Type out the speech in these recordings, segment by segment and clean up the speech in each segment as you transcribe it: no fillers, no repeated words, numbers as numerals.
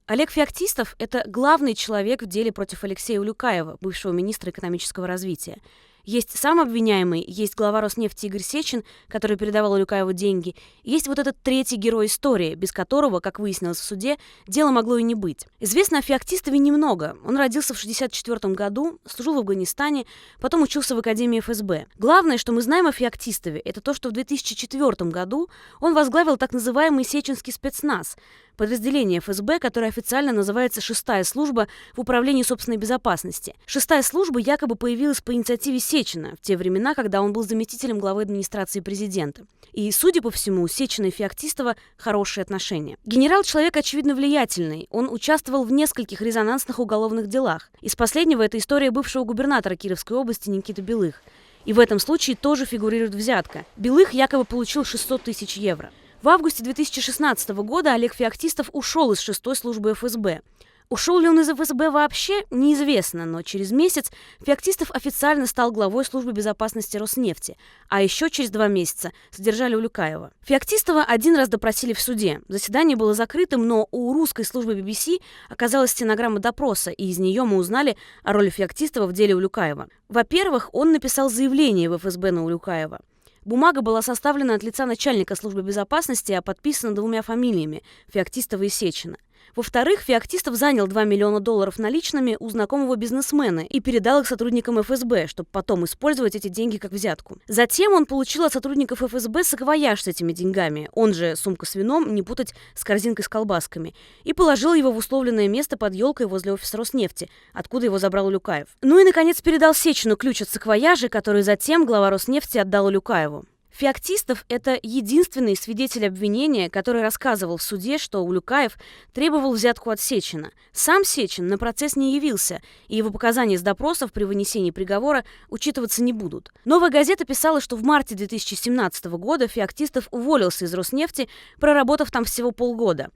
Олег Феоктистов – это главный человек в деле против Алексея Улюкаева, бывшего министра экономического развития. Есть сам обвиняемый, есть глава Роснефти Игорь Сечин, который передавал Улюкаеву деньги, и есть вот этот третий герой истории, без которого, как выяснилось в суде, дело могло и не быть. Известно о Феоктистове немного. Он родился в 1964 году, служил в Афганистане, потом учился в Академии ФСБ. Главное, что мы знаем о Феоктистове, это то, что в 2004 году он возглавил так называемый Сеченский спецназ, подразделение ФСБ, которое официально называется «Шестая служба в управлении собственной безопасности». Шестая служба якобы появилась по инициативе Сечина в те времена, когда он был заместителем главы администрации президента. И, судя по всему, у Сечина и Феоктистова хорошие отношения. Генерал – человек, очевидно, влиятельный. Он участвовал в нескольких резонансных уголовных делах. Из последнего – это история бывшего губернатора Кировской области Никиты Белых. И в этом случае тоже фигурирует взятка. Белых якобы получил 600 тысяч евро. В августе 2016 года Олег Феоктистов ушел из 6-й службы ФСБ. Ушел ли он из ФСБ вообще, неизвестно, но через месяц Феоктистов официально стал главой службы безопасности Роснефти, а еще через 2 месяца задержали Улюкаева. Феоктистова один раз допросили в суде. Заседание было закрытым, но у русской службы BBC оказалась стенограмма допроса, и из нее мы узнали о роли Феоктистова в деле Улюкаева. Во-первых, он написал заявление в ФСБ на Улюкаева. Бумага была составлена от лица начальника службы безопасности, а подписана 2 фамилиями – Феоктистова и Сечина. Во-вторых, Феоктистов занял $2 миллиона наличными у знакомого бизнесмена и передал их сотрудникам ФСБ, чтобы потом использовать эти деньги как взятку. Затем он получил от сотрудников ФСБ саквояж с этими деньгами, он же сумка с вином, не путать с корзинкой с колбасками, и положил его в условленное место под елкой возле офиса Роснефти, откуда его забрал Улюкаев. Ну и, наконец, передал Сечину ключ от саквояжа, который затем глава Роснефти отдал Улюкаеву. Феоктистов – это единственный свидетель обвинения, который рассказывал в суде, что Улюкаев требовал взятку от Сечина. Сам Сечин на процесс не явился, и его показания с допросов при вынесении приговора учитываться не будут. «Новая газета» писала, что в марте 2017 года Феоктистов уволился из Роснефти, проработав там всего полгода.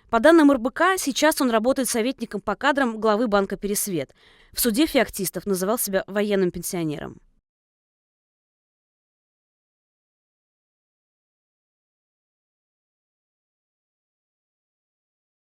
По данным РБК, сейчас он работает советником по кадрам главы банка «Пересвет». В суде Феоктистов называл себя военным пенсионером.